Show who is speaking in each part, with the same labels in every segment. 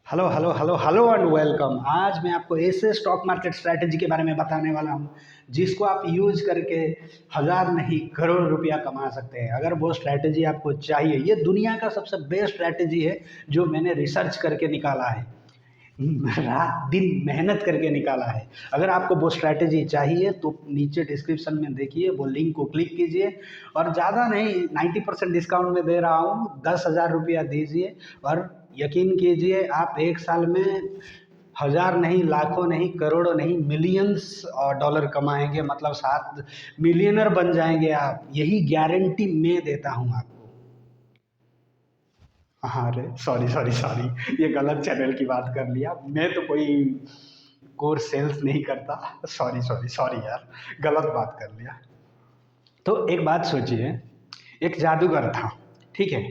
Speaker 1: Hello hello hello hello and welcome. आज मैं आपको ऐसे स्टॉक मार्केट स्ट्रैटेजी के बारे में बताने वाला हूँ जिसको आप यूज करके हज़ार नहीं करोड़ रुपया कमा सकते हैं। अगर वो स्ट्रैटेजी आपको चाहिए, ये दुनिया का सबसे बेस्ट स्ट्रैटेजी है जो मैंने रिसर्च करके निकाला है, रात दिन मेहनत करके निकाला है। अगर आपको वो स्ट्रैटेजी चाहिए तो नीचे डिस्क्रिप्शन में देखिए, वो लिंक को क्लिक कीजिए और ज़्यादा नहीं 90% डिस्काउंट में दे रहा हूँ, 10,000 रुपया दीजिए और यकीन कीजिए आप एक साल में हज़ार नहीं, लाखों नहीं, करोड़ों नहीं, मिलियंस डॉलर कमाएंगे। मतलब 7 मिलियनर बन जाएंगे आप, यही गारंटी मैं देता हूँ आपको। हाँ, अरे सॉरी सॉरी सॉरी, ये गलत चैनल की बात कर लिया। मैं तो कोई कोर्स सेल्स नहीं करता। सॉरी सॉरी सॉरी यार, गलत बात कर लिया। तो एक बात सोचिए, एक जादूगर था, ठीक है।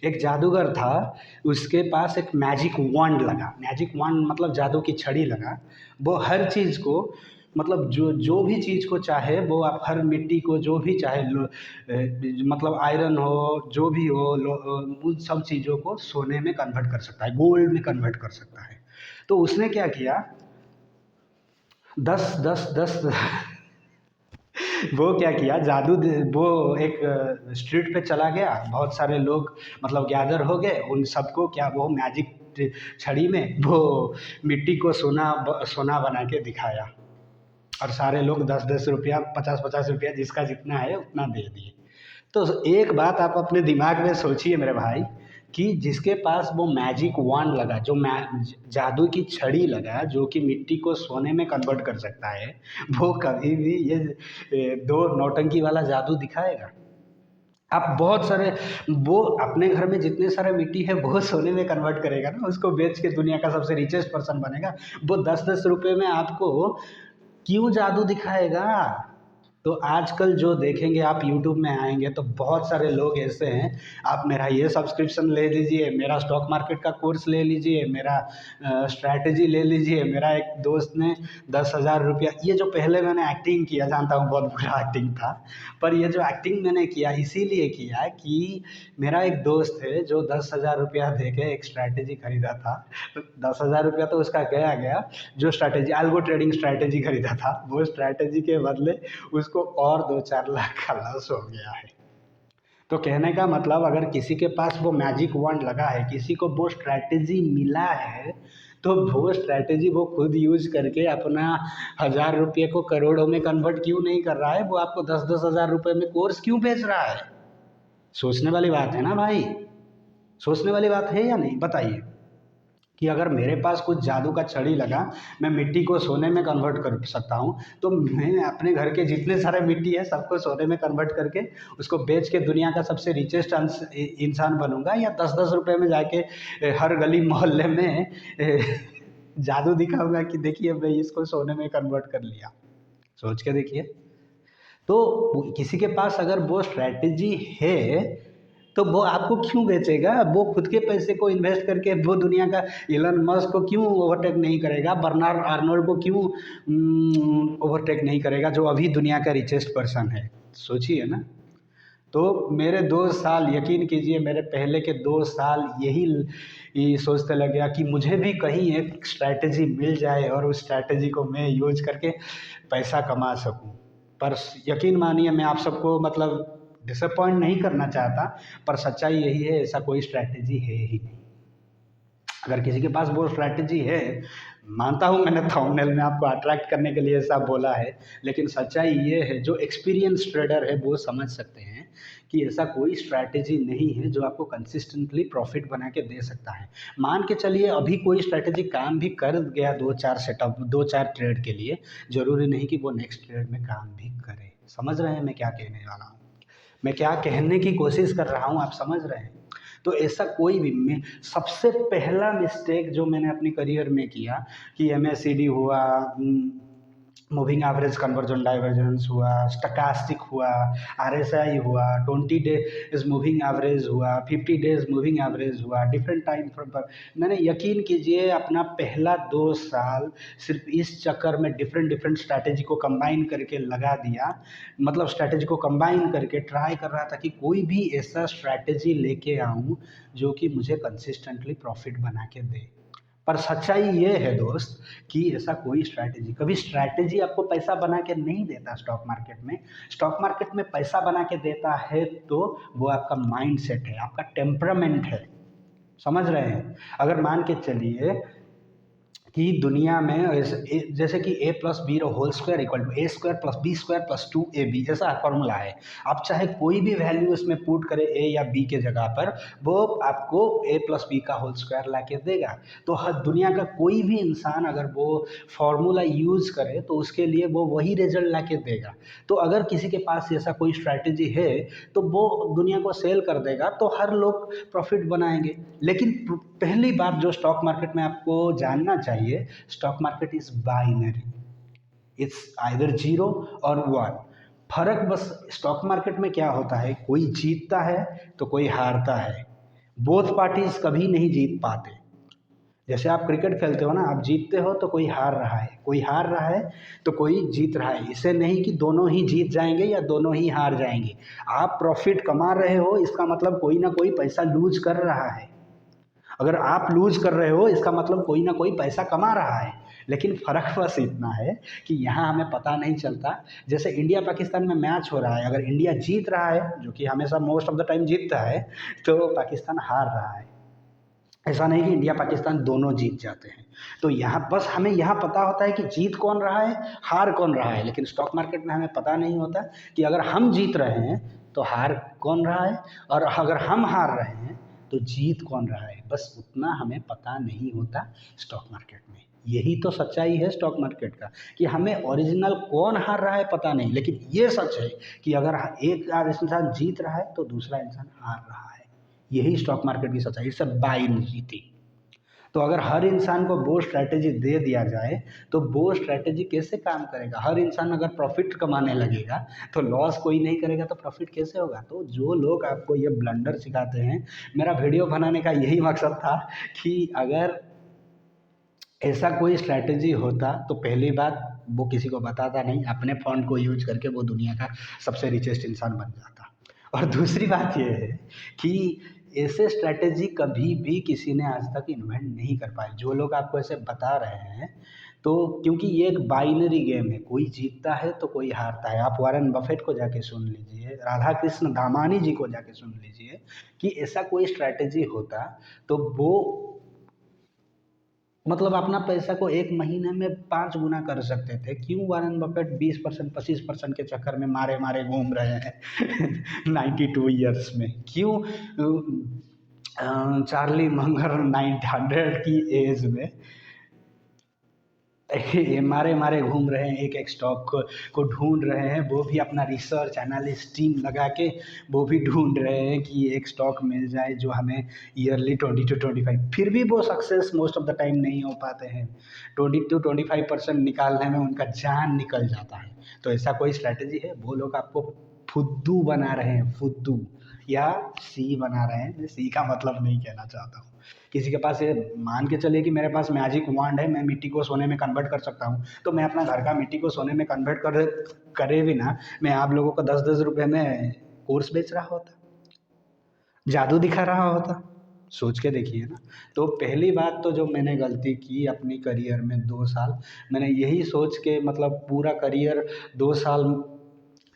Speaker 1: एक जादूगर था, उसके पास एक मैजिक वॉन्ड लगा। मैजिक वॉन्ड मतलब जादू की छड़ी लगा। वो हर चीज़ को, मतलब जो जो भी चीज़ को चाहे वो, आप हर मिट्टी को जो भी चाहे मतलब आयरन हो, जो भी हो, उन सब चीज़ों को सोने में कन्वर्ट कर सकता है, गोल्ड में कन्वर्ट कर सकता है। तो उसने क्या किया, दस दस दस वो क्या किया, वो एक स्ट्रीट पे चला गया, बहुत सारे लोग मतलब गैदर हो गए, उन सबको क्या, वो मैजिक छड़ी में वो मिट्टी को सोना सोना बना के दिखाया और सारे लोग 10-10 रुपया, 50-50 रुपया, जिसका जितना है उतना दे दिए। तो एक बात आप अपने दिमाग में सोचिए मेरे भाई, कि जिसके पास वो मैजिक वॉन्ड लगा, जो जादू की छड़ी लगा जो कि मिट्टी को सोने में कन्वर्ट कर सकता है, वो कभी भी ये दो नौटंकी वाला जादू दिखाएगा? आप बहुत सारे, वो अपने घर में जितने सारे मिट्टी है वो सोने में कन्वर्ट करेगा ना, उसको बेच के दुनिया का सबसे रिचेस्ट पर्सन बनेगा। वो 10-10 रुपए में आपको क्यों जादू दिखाएगा? तो आजकल जो देखेंगे, आप यूट्यूब में आएंगे तो बहुत सारे लोग ऐसे हैं, आप मेरा ये सब्सक्रिप्शन ले लीजिए, मेरा स्टॉक मार्केट का कोर्स ले लीजिए, मेरा स्ट्रैटेजी ले लीजिए। मेरा एक दोस्त ने 10,000 रुपया, ये जो पहले मैंने एक्टिंग किया, जानता हूँ बहुत बुरा एक्टिंग था, पर ये जो एक्टिंग मैंने किया इसीलिए किया कि मेरा एक दोस्त है जो 10,000 रुपया दे के एक स्ट्रैटेजी खरीदा था। 10,000 रुपया तो उसका गया गया, जो स्ट्रैटेजी अल्गो ट्रेडिंग स्ट्रैटेजी खरीदा था, वो स्ट्रैटेजी के बदले उसको और 2-4 लाख का लॉस हो गया है। तो कहने का मतलब, अगर किसी के पास वो मैजिक वॉन्ड लगा है, किसी को वो स्ट्रैटेजी मिला है, तो वो स्ट्रैटेजी वो खुद यूज करके अपना 1,000 रुपये को करोड़ों में कन्वर्ट क्यों नहीं कर रहा है? वो आपको 10-10 हज़ार रुपये में कोर्स क्यों बेच रहा है? सोचने वाली बात है ना भाई, सोचने वाली बात है या नहीं, बताइए। कि अगर मेरे पास कुछ जादू का छड़ी लगा, मैं मिट्टी को सोने में कन्वर्ट कर सकता हूँ, तो मैं अपने घर के जितने सारे मिट्टी है सबको सोने में कन्वर्ट करके उसको बेच के दुनिया का सबसे रिचेस्ट इंसान बनूंगा, या 10-10 रुपए में जाके हर गली मोहल्ले में जादू दिखाऊंगा कि देखिए मैं इसको सोने में कन्वर्ट कर लिया। सोच के देखिए। तो किसी के पास अगर वो स्ट्रैटेजी है तो वो आपको क्यों बेचेगा? वो खुद के पैसे को इन्वेस्ट करके वो दुनिया का इलन मस्क को क्यों ओवरटेक नहीं करेगा? बर्नार्ड आर्नोल्ड को क्यों ओवरटेक नहीं करेगा, जो अभी दुनिया का रिचेस्ट पर्सन है? सोचिए ना। तो मेरे 2 साल, यकीन कीजिए, मेरे पहले के 2 साल यही सोचते लग गया कि मुझे भी कहीं एक स्ट्रैटेजी मिल जाए और उस स्ट्रैटेजी को मैं यूज करके पैसा कमा सकूं। पर यकीन मानिए, मैं आप सबको मतलब डिसअपॉइंट नहीं करना चाहता, पर सच्चाई यही है, ऐसा कोई स्ट्रैटेजी है ही नहीं। अगर किसी के पास वो स्ट्रैटेजी है, मानता हूँ मैंने थंबनेल में आपको अट्रैक्ट करने के लिए ऐसा बोला है, लेकिन सच्चाई ये है, जो एक्सपीरियंस ट्रेडर है वो समझ सकते हैं कि ऐसा कोई स्ट्रैटेजी नहीं है जो आपको कंसिस्टेंटली प्रॉफिट बना के दे सकता है। मान के चलिए अभी कोई स्ट्रैटेजी काम भी कर गया, 2-4 ट्रेड के लिए, ज़रूरी नहीं कि वो नेक्स्ट ट्रेड में काम भी करे। समझ रहे हैं मैं क्या कहने वाला हूँ? मैं क्या कहने की कोशिश कर रहा हूँ, आप समझ रहे हैं? तो ऐसा कोई भी, मैं सबसे पहला मिस्टेक जो मैंने अपनी करियर में किया कि MACD हुआ, मूविंग एवरेज कन्वर्जन डाइवर्जेंस हुआ, स्टोकास्टिक हुआ, RSI हुआ, 20 डेज मूविंग एवरेज हुआ, 50 डेज मूविंग एवरेज हुआ, डिफरेंट टाइम फ्रेम पर मैंने, यकीन कीजिए, अपना पहला 2 साल सिर्फ इस चक्कर में डिफरेंट डिफरेंट स्ट्रैटेजी को कंबाइन करके लगा दिया। मतलब स्ट्रैटेजी को कंबाइन करके ट्राई कर रहा था कि कोई भी ऐसा स्ट्रैटेजी लेके आऊँ जो कि मुझे कंसिस्टेंटली प्रॉफिट बना के दे। पर सच्चाई ये है दोस्त कि ऐसा कोई स्ट्रैटेजी, कभी स्ट्रैटेजी आपको पैसा बना के नहीं देता स्टॉक मार्केट में। स्टॉक मार्केट में पैसा बना के देता है तो वो आपका माइंड सेट है, आपका टेम्परामेंट है। समझ रहे हैं? अगर मान के चलिए कि दुनिया में जैसे कि A plus B whole square equal to A square plus B square plus 2ab, ऐसा फॉर्मूला है। आप चाहे कोई भी वैल्यू इसमें पुट करें ए या बी के जगह पर, वो आपको ए प्लस बी का होल स्क्वायर ला के देगा। तो हर दुनिया का कोई भी इंसान अगर वो फॉर्मूला यूज़ करे तो उसके लिए वो वही रिजल्ट ला के देगा। तो अगर किसी के पास ऐसा कोई स्ट्रैटेजी है तो वो दुनिया को सेल कर देगा, तो हर लोग प्रॉफिट बनाएंगे। लेकिन पहली बात जो स्टॉक मार्केट में आपको जानना चाहिए, stock market is binary, it's either 0 और 1। फर्क बस स्टॉक मार्केट में क्या होता है, कोई जीतता है तो कोई हारता है। बोथ पार्टीज कभी नहीं जीत पाते। जैसे आप क्रिकेट खेलते हो ना, आप जीतते हो तो कोई हार रहा है, कोई हार रहा है तो कोई जीत रहा है। इसे नहीं कि दोनों ही जीत जाएंगे या दोनों ही हार जाएंगे। आप प्रॉफिट कमा रहे हो, इसका मतलब कोई ना कोई पैसा लूज कर रहा है। अगर आप लूज कर रहे हो, इसका मतलब कोई ना कोई पैसा कमा रहा है। लेकिन फ़र्क बस इतना है कि यहाँ हमें पता नहीं चलता। जैसे इंडिया पाकिस्तान में मैच हो रहा है, अगर इंडिया जीत रहा है, जो कि हमेशा मोस्ट ऑफ द टाइम जीतता है, तो पाकिस्तान हार रहा है। ऐसा नहीं कि इंडिया पाकिस्तान दोनों जीत जाते हैं। तो यहाँ बस हमें यहाँ पता होता है कि जीत कौन रहा है, हार कौन रहा है। लेकिन स्टॉक मार्केट में हमें पता नहीं होता कि अगर हम जीत रहे हैं तो हार कौन रहा है, और अगर हम हार रहे हैं तो जीत कौन रहा है। बस उतना हमें पता नहीं होता स्टॉक मार्केट में। यही तो सच्चाई है स्टॉक मार्केट का, कि हमें ओरिजिनल कौन हार रहा है पता नहीं। लेकिन ये सच है कि अगर एक इंसान जीत रहा है तो दूसरा इंसान हार रहा है। यही स्टॉक मार्केट की सच्चाई, इट्स अ बाइनरी थिंग। तो अगर हर इंसान को वो स्ट्रैटेजी दे दिया जाए तो वो स्ट्रैटेजी कैसे काम करेगा। हर इंसान अगर प्रॉफिट कमाने लगेगा तो लॉस कोई नहीं करेगा तो प्रॉफिट कैसे होगा। तो जो लोग आपको ये ब्लंडर सिखाते हैं, मेरा वीडियो बनाने का यही मकसद था कि अगर ऐसा कोई स्ट्रैटेजी होता तो पहली बात वो किसी को बताता नहीं, अपने फ़ंड को यूज करके वो दुनिया का सबसे रिचेस्ट इंसान बन जाता। और दूसरी बात ये है कि ऐसे स्ट्रैटेजी कभी भी किसी ने आज तक इन्वेंट नहीं कर पाए। जो लोग आपको ऐसे बता रहे हैं, तो क्योंकि ये एक बाइनरी गेम है, कोई जीतता है तो कोई हारता है। आप वॉरेन बफेट को जाके सुन लीजिए, राधा कृष्ण दामानी जी को जाके सुन लीजिए कि ऐसा कोई स्ट्रैटेजी होता तो वो मतलब अपना पैसा को एक महीने में 5 गुना कर सकते थे। क्यों वॉरेन बफेट 20% 25% के चक्कर में मारे मारे घूम रहे हैं 92 ईयर्स में? क्यों चार्ली मंगर 900 की एज में ये मारे मारे घूम रहे हैं, एक एक स्टॉक को ढूंढ रहे हैं। वो भी अपना रिसर्च एनालिस्ट टीम लगा के वो भी ढूंढ रहे हैं कि एक स्टॉक मिल जाए जो हमें ईयरली 20 to 25, फिर भी वो success most of the time नहीं हो पाते हैं। 20 to 25% निकालने में उनका जान निकल जाता है। तो ऐसा कोई स्ट्रैटेजी है? वो लोग आपको फुद्दू बना रहे हैं, फुद्दू, या सी बना रहे हैं। मैं सी का मतलब नहीं कहना चाहता हूँ। किसी के पास ये मान के चलिए कि मेरे पास मैजिक वांड है, मैं मिट्टी को सोने में कन्वर्ट कर सकता हूँ, तो मैं अपना घर का मिट्टी को सोने में कन्वर्ट करे भी ना, मैं आप लोगों को 10-10 रुपये में कोर्स बेच रहा होता, जादू दिखा रहा होता। सोच के देखिए ना। तो पहली बात तो जो मैंने गलती की अपनी करियर में 2 साल, मैंने यही सोच के मतलब पूरा करियर 2 साल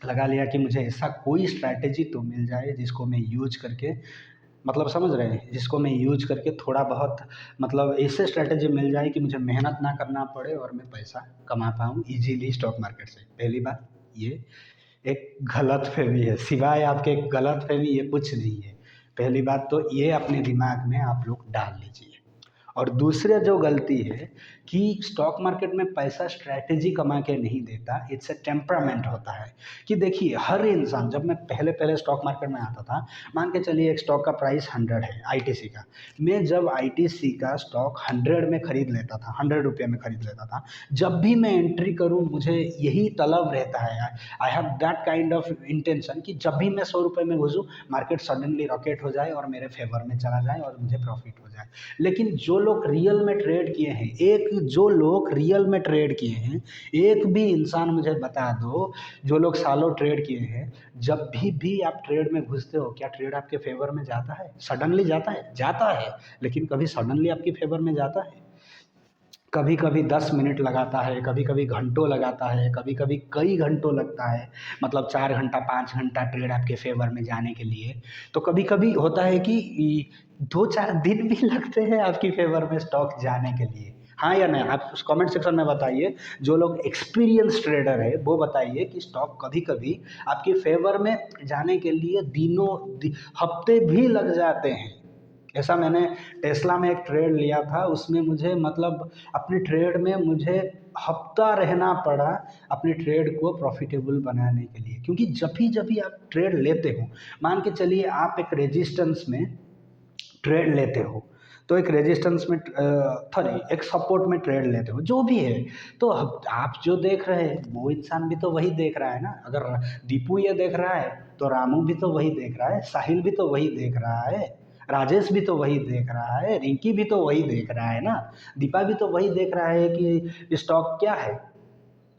Speaker 1: लगा लिया कि मुझे ऐसा कोई स्ट्रैटेजी तो मिल जाए जिसको मैं यूज करके, मतलब समझ रहे हैं, जिसको मैं यूज करके थोड़ा बहुत मतलब ऐसे स्ट्रैटेजी मिल जाए कि मुझे मेहनत ना करना पड़े और मैं पैसा कमा पाऊँ इजीली स्टॉक मार्केट से। पहली बात ये एक गलतफ़हमी है, सिवाय आपके गलतफ़हमी ये कुछ नहीं है। पहली बात तो ये अपने दिमाग में आप लोग डाल लीजिए। और दूसरा जो गलती है कि स्टॉक मार्केट में पैसा स्ट्रैटेजी कमा के नहीं देता, इट्स अ टेम्परामेंट होता है। कि देखिए हर इंसान, जब मैं पहले पहले स्टॉक मार्केट में आता था, मान के चलिए एक स्टॉक का प्राइस 100 है आईटीसी का। मैं जब आईटीसी का स्टॉक 100 में खरीद लेता था, 100 रुपये में खरीद लेता था, जब भी मैं एंट्री करूं मुझे यही तलब रहता है, I have that kind of intention कि जब भी मैं 100 रुपये में घुसूँ, मार्केट सडनली रॉकेट हो जाए और मेरे फेवर में चला जाए और मुझे प्रॉफिट हो जाए। लेकिन जो लोग रियल में ट्रेड किए हैं, जो लोग रियल में ट्रेड किए हैं, एक भी इंसान मुझे बता दो, जो लोग सालों ट्रेड किए हैं, जब भी आप ट्रेड में घुसते हो, क्या ट्रेड आपके फेवर में जाता है? सडनली जाता है? जाता है, लेकिन कभी सडनली आपकी फेवर में जाता है? कभी कभी 10 मिनट लगाता है, कभी कभी घंटों लगाता है, कभी कभी कई घंटों लगता है, मतलब 4 घंटा 5 घंटा ट्रेड आपके फेवर में जाने के लिए। तो कभी कभी होता है कि 2-4 दिन भी लगते हैं आपकी फेवर में स्टॉक जाने के लिए। हाँ या नहीं, आप उस कमेंट सेक्शन में बताइए। जो लोग एक्सपीरियंस ट्रेडर है वो बताइए कि स्टॉक कभी कभी आपके फेवर में जाने के लिए हफ्ते भी लग जाते हैं। ऐसा मैंने टेस्ला में एक ट्रेड लिया था, उसमें मुझे मतलब अपने ट्रेड में मुझे हफ्ता रहना पड़ा अपने ट्रेड को प्रॉफिटेबल बनाने के लिए। क्योंकि जब भी आप ट्रेड लेते हो, मान के चलिए आप एक रेजिस्टेंस में ट्रेड लेते हो, तो एक रेजिस्टेंस में सॉरी एक सपोर्ट में ट्रेड लेते हो, जो भी है, तो आप जो देख रहे हैं वो इंसान भी तो वही देख रहा है ना। अगर दीपू ये देख रहा है तो रामू भी तो वही देख रहा है, साहिल भी तो वही देख रहा है, राजेश भी तो वही देख रहा है, रिंकी भी तो वही देख रहा है ना, दीपा भी तो वही देख रहा है कि स्टॉक क्या है,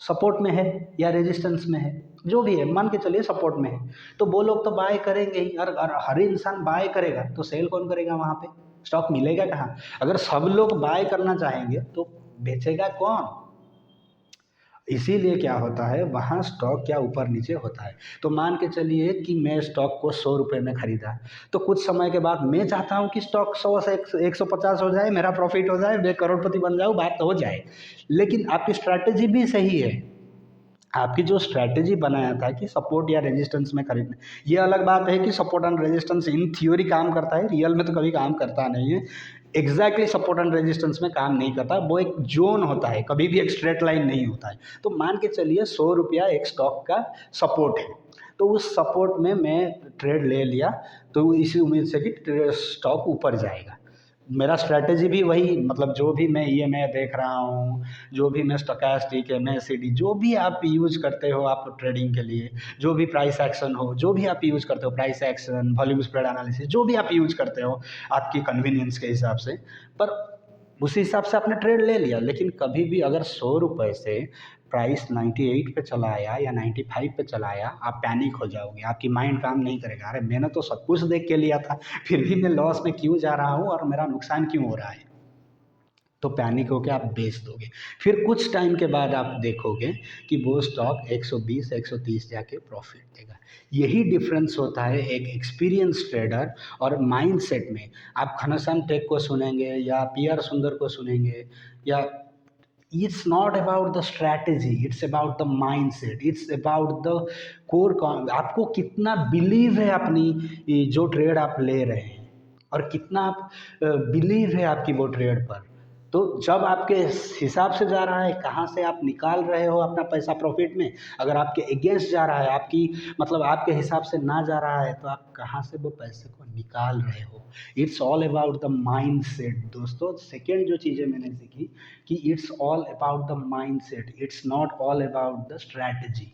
Speaker 1: सपोर्ट में है या रेजिस्टेंस में है, जो भी है मान के चलिए सपोर्ट में है। तो वो लोग तो बाय करेंगे ही, और हर इंसान बाय करेगा तो सेल कौन करेगा वहाँ पे, स्टॉक मिलेगा कहाँ। अगर सब लोग बाय करना चाहेंगे तो बेचेगा कौन। इसीलिए क्या होता है, वहाँ स्टॉक क्या ऊपर नीचे होता है। तो मान के चलिए कि मैं स्टॉक को 100 रुपये में खरीदा, तो कुछ समय के बाद मैं चाहता हूँ कि स्टॉक 100 से 150 हो जाए, मेरा प्रॉफिट हो जाए, मैं करोड़पति बन जाऊँ, बात तो हो जाए। लेकिन आपकी स्ट्रैटेजी भी सही है, आपकी जो स्ट्रैटेजी बनाया था कि सपोर्ट या रेजिस्टेंस में खरीदना, ये अलग बात है कि support and resistance in theory काम करता है, रियल में तो कभी काम करता नहीं है। एग्जैक्टली सपोर्ट एंड रेजिस्टेंस में काम नहीं करता, वो एक जोन होता है, कभी भी एक स्ट्रेट लाइन नहीं होता है। तो मान के चलिए 100 रुपया एक स्टॉक का सपोर्ट है, तो उस सपोर्ट में मैं ट्रेड ले लिया, तो इसी उम्मीद से कि स्टॉक ऊपर जाएगा। मेरा स्ट्रैटेजी भी वही, मतलब जो भी मैं ईएमए देख रहा हूँ, जो भी मैं स्टोचैस्टिक एमएसीडी जो भी आप यूज़ करते हो आप ट्रेडिंग के लिए, जो भी प्राइस एक्शन हो, जो भी आप यूज़ करते हो, price action, volume spread analysis, जो भी आप यूज़ करते हो आपकी कन्वीनियंस के हिसाब से, पर उसी हिसाब से आपने ट्रेड ले लिया। लेकिन कभी भी अगर 100 रुपये से प्राइस 98 पे चला आया या 95 पे चला आया, आप पैनिक हो जाओगे, आपकी माइंड काम नहीं करेगा, अरे मैंने तो सब कुछ देख के लिया था, फिर भी मैं लॉस में क्यों जा रहा हूँ और मेरा नुकसान क्यों हो रहा है। तो पैनिक होकर आप बेच दोगे, फिर कुछ टाइम के बाद आप देखोगे कि वो स्टॉक 120 130 जाके प्रॉफिट देगा। यही डिफरेंस होता है एक एक्सपीरियंस ट्रेडर और माइंडसेट में। आप घनश्याम टेक को सुनेंगे या पीआर सुंदर को सुनेंगे, या it's not about the strategy, it's about the mindset, it's about the core आपको कितना बिलीव है अपनी जो ट्रेड आप ले रहे हैं, और कितना आप बिलीव है आपकी वो ट्रेड पर। तो जब आपके हिसाब से जा रहा है, कहाँ से आप निकाल रहे हो अपना पैसा प्रॉफिट में, अगर आपके अगेंस्ट जा रहा है, आपकी मतलब आपके हिसाब से ना जा रहा है, तो आप कहाँ से वो पैसे को निकाल रहे हो। It's all about the mind set दोस्तों। सेकेंड जो चीज़ें मैंने सीखी कि it's all about the mind set, it's not all about the strategy.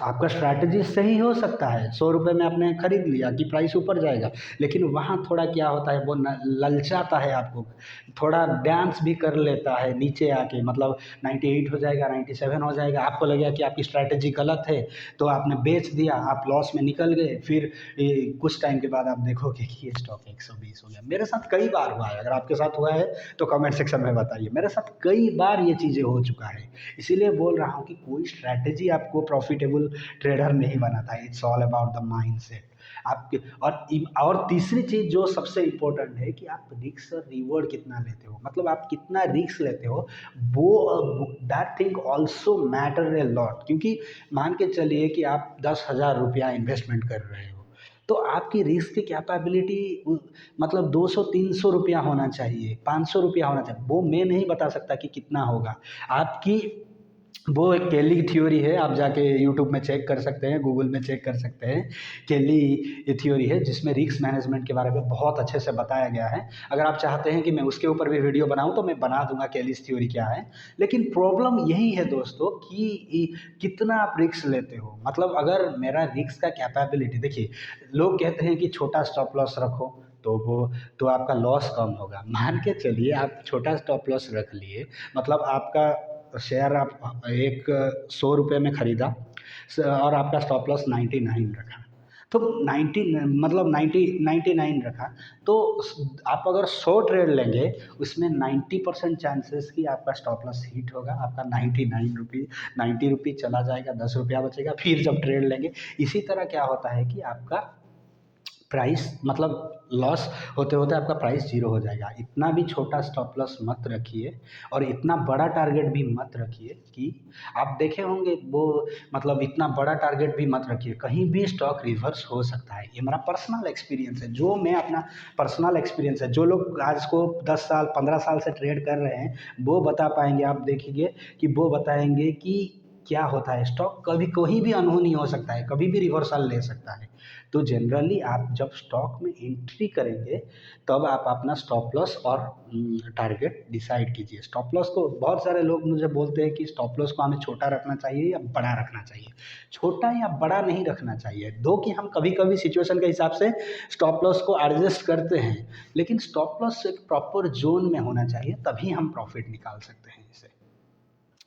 Speaker 1: आपका स्ट्रैटेजी सही हो सकता है, 100 रुपये में आपने खरीद लिया कि प्राइस ऊपर जाएगा, लेकिन वहाँ थोड़ा क्या होता है, वो ललचाता है आपको, थोड़ा डांस भी कर लेता है नीचे आके, मतलब 98 हो जाएगा, 97 हो जाएगा, आपको लगेगा कि आपकी स्ट्रैटेजी गलत है, तो आपने बेच दिया, आप लॉस में निकल गए। फिर कुछ टाइम के बाद आप देखोगे कि ये स्टॉक 120 हो गया। मेरे साथ कई बार हुआ है, अगर आपके साथ हुआ है तो कमेंट सेक्शन में बताइए। मेरे साथ कई बार ये चीज़ें हो चुका है, इसीलिए बोल रहा हूँ कि कोई स्ट्रैटेजी आपको प्रॉफिटेबल ट्रेडर नहीं बनाता है, it's all about the mindset आपके। और तीसरी चीज़ जो सबसे इम्पोर्टेंट है कि आप रिस्क और रिवॉर्ड कितना लेते हो, मतलब आप कितना रिस्क लेते हो, वो that thing also matter a lot. क्योंकि मान के चलिए कि आप 10,000 रुपया इन्वेस्टमेंट कर रहे हो, तो आपकी रिस्क की कैपेबिलिटी मतलब 200-300 रुपया होना चाहिए, 500 रुपया होना चाहिए, वो मैं नहीं बता सकता कि कितना होगा। आपकी वो एक केली थ्योरी है, आप जाके यूट्यूब में चेक कर सकते हैं, गूगल में चेक कर सकते हैं। केली थ्योरी है जिसमें रिस्क मैनेजमेंट के बारे में बहुत अच्छे से बताया गया है। अगर आप चाहते हैं कि मैं उसके ऊपर भी वीडियो बनाऊं तो मैं बना दूंगा केलीस थ्योरी क्या है। लेकिन प्रॉब्लम यही है दोस्तों कि कितना आप रिस्क लेते हो, मतलब अगर मेरा रिस्क का कैपेबिलिटी देखिए, लोग कहते हैं कि छोटा स्टॉप लॉस रखो तो वो तो आपका लॉस कम होगा। मान के चलिए आप छोटा स्टॉप लॉस रख लिए, मतलब आपका शेयर आप एक 100 रुपये में ख़रीदा और आपका स्टॉप लॉस 99 रखा, तो 90 मतलब 99 रखा, तो आप अगर 100 ट्रेड लेंगे उसमें 90% चांसेस कि आपका स्टॉप लॉस हिट होगा, आपका 90 रुपये चला जाएगा, 10 रुपया बचेगा। फिर जब ट्रेड लेंगे, इसी तरह क्या होता है कि आपका प्राइस मतलब लॉस होते होते आपका प्राइस जीरो हो जाएगा। इतना भी छोटा स्टॉप लॉस मत रखिए और इतना बड़ा टारगेट भी मत रखिए कि आप देखे होंगे वो, मतलब इतना बड़ा टारगेट भी मत रखिए, कहीं भी स्टॉक रिवर्स हो सकता है। ये मेरा पर्सनल एक्सपीरियंस है, जो मैं अपना पर्सनल एक्सपीरियंस है। जो लोग आज को 10 साल 15 साल से ट्रेड कर रहे हैं वो बता पाएंगे, आप देखिए कि वो बताएंगे कि क्या होता है। स्टॉक कभी कोई भी अनहोनी हो सकता है, कभी भी रिवर्सल ले सकता है। तो जनरली आप जब स्टॉक में एंट्री करेंगे तब आप अपना स्टॉप लॉस और टारगेट डिसाइड कीजिए। स्टॉप लॉस को बहुत सारे लोग मुझे बोलते हैं कि स्टॉप लॉस को हमें छोटा रखना चाहिए या बड़ा रखना चाहिए। छोटा या बड़ा नहीं रखना चाहिए, दो कि हम कभी कभी सिचुएशन के हिसाब से स्टॉप लॉस को एडजस्ट करते हैं, लेकिन स्टॉप लॉस एक प्रॉपर जोन में होना चाहिए, तभी हम प्रॉफिट निकाल सकते हैं इसे।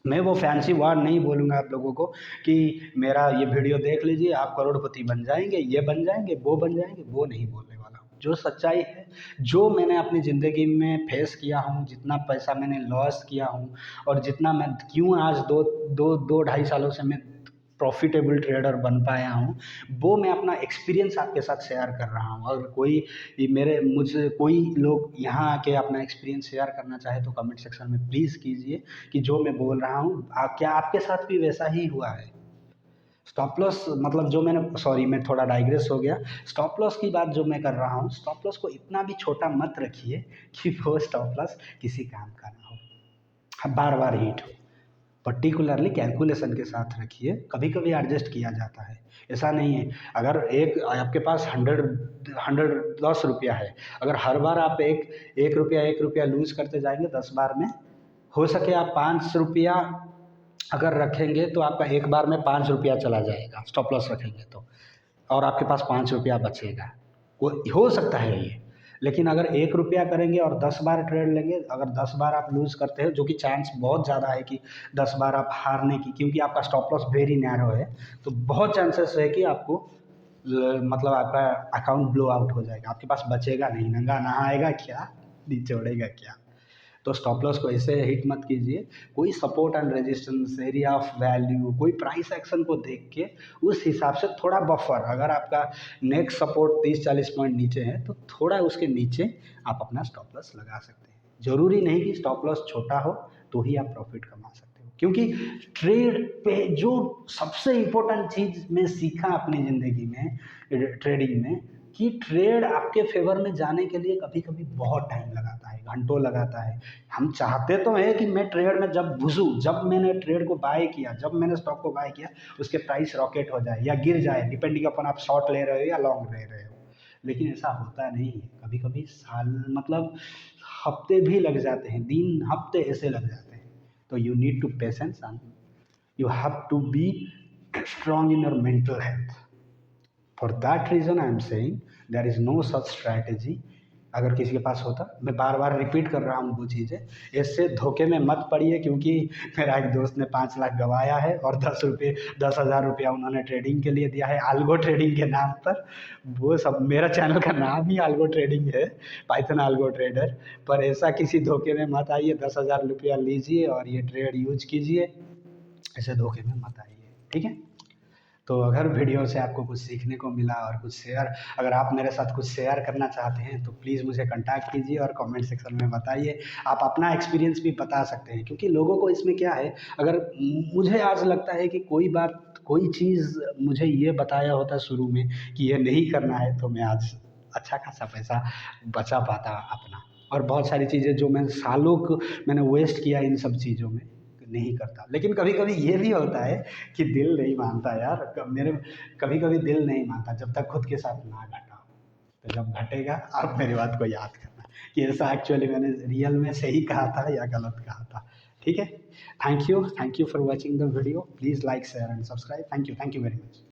Speaker 1: मैं वो फैंसी वर्ड नहीं बोलूँगा आप लोगों को कि मेरा ये वीडियो देख लीजिए आप करोड़पति बन जाएंगे, ये बन जाएंगे, वो बन जाएंगे, वो नहीं बोलने वाला हूँ। जो सच्चाई है, जो मैंने अपनी ज़िंदगी में फेस किया हूँ, जितना पैसा मैंने लॉस किया हूँ और जितना मैं क्यों आज दो दो दो ढाई सालों से मैं प्रॉफिटेबल ट्रेडर बन पाया हूँ, वो मैं अपना एक्सपीरियंस आपके साथ शेयर कर रहा हूँ। और मुझसे कोई लोग यहाँ आके अपना एक्सपीरियंस शेयर करना चाहे तो कमेंट सेक्शन में प्लीज़ कीजिए कि जो मैं बोल रहा हूँ क्या आपके साथ भी वैसा ही हुआ है। स्टॉप लॉस मतलब जो मैंने, सॉरी मैं थोड़ा डाइग्रेस हो गया। स्टॉप लॉस की बात जो मैं कर रहा हूँ, स्टॉप लॉस को इतना भी छोटा मत रखिए कि वो स्टॉप लॉस किसी काम का ना हो, बार बार हिट हो। पर्टिकुलरली कैलकुलेशन के साथ रखिए, कभी कभी एडजस्ट किया जाता है, ऐसा नहीं है। अगर एक आपके पास 10 रुपया है, अगर हर बार आप एक रुपया लूज करते जाएंगे 10 बार में, हो सके आप 5 रुपया अगर रखेंगे तो आपका एक बार में 5 रुपया चला जाएगा स्टॉप लॉस रखेंगे तो, और आपके पास 5 रुपया बचेगा। वो हो सकता है ये, लेकिन अगर 1 रुपया करेंगे और 10 बार ट्रेड लेंगे, अगर 10 बार आप लूज़ करते हैं, जो कि चांस बहुत ज़्यादा है कि 10 बार आप हारने की, क्योंकि आपका स्टॉप लॉस वेरी नैरो है, तो बहुत चांसेस है कि आपको मतलब आपका अकाउंट ब्लो आउट हो जाएगा, आपके पास बचेगा नहीं, नंगा नहाएगा क्या, निचोड़ेगा क्या। तो स्टॉप लॉस को ऐसे हिट मत कीजिए। कोई support and resistance, area of value, कोई प्राइस एक्शन को देख के उस हिसाब से थोड़ा बफर, अगर आपका नेक्स्ट सपोर्ट 30-40 पॉइंट नीचे है तो थोड़ा उसके नीचे आप अपना स्टॉप लॉस लगा सकते हैं। ज़रूरी नहीं कि स्टॉप लॉस छोटा हो तो ही आप प्रॉफिट कमा सकते हो, क्योंकि ट्रेड पे जो सबसे इम्पोर्टेंट चीज़ मैं सीखा अपनी ज़िंदगी में ट्रेडिंग में, कि ट्रेड आपके फेवर में जाने के लिए कभी कभी बहुत टाइम लगाता है, घंटों लगाता है। हम चाहते तो हैं कि मैं ट्रेड में जब घुसूँ, जब मैंने ट्रेड को बाय किया, जब मैंने स्टॉक को बाय किया, उसके प्राइस रॉकेट हो जाए या गिर जाए, डिपेंडिंग अपन आप शॉर्ट ले रहे हो या लॉन्ग ले रहे हो। लेकिन ऐसा होता नहीं है, कभी कभी साल मतलब हफ्ते भी लग जाते हैं, दिन हफ्ते ऐसे लग जाते हैं। तो you need to patience and you have to be strong in your mental health. For that reason I am saying there is no such strategy. अगर किसी के पास होता, मैं बार बार रिपीट कर रहा हूँ वो चीज़ें, इससे धोखे में मत पड़िए, क्योंकि मेरा एक दोस्त ने 5 लाख गंवाया है और 10,000 रुपया उन्होंने ट्रेडिंग के लिए दिया है, आल्गो ट्रेडिंग के नाम पर। वो सब, मेरा चैनल का नाम ही आल्गो ट्रेडिंग है, पाइथन आल्गो ट्रेडर। पर ऐसा किसी धोखे में मत आइए, 10,000 रुपया लीजिए और ये ट्रेड यूज कीजिए, ऐसे धोखे में मत आइए, ठीक है। तो अगर वीडियो से आपको कुछ सीखने को मिला और कुछ शेयर, अगर आप मेरे साथ कुछ शेयर करना चाहते हैं तो प्लीज़ मुझे कांटेक्ट कीजिए और कमेंट सेक्शन में बताइए। आप अपना एक्सपीरियंस भी बता सकते हैं, क्योंकि लोगों को इसमें क्या है, अगर मुझे आज लगता है कि कोई चीज़ मुझे ये बताया होता शुरू में कि ये नहीं करना है, तो मैं आज अच्छा खासा पैसा बचा पाता अपना। और बहुत सारी चीज़ें जो मैंने वेस्ट किया इन सब चीज़ों में, नहीं करता। लेकिन कभी कभी ये भी होता है कि दिल नहीं मानता यार, मेरे कभी कभी दिल नहीं मानता जब तक खुद के साथ ना घटा हो। तो जब घटेगा आप मेरी बात को याद करना कि ऐसा एक्चुअली मैंने रियल में सही कहा था या गलत कहा था, ठीक है। Thank you for watching the video. Please like share and subscribe. Thank you very much.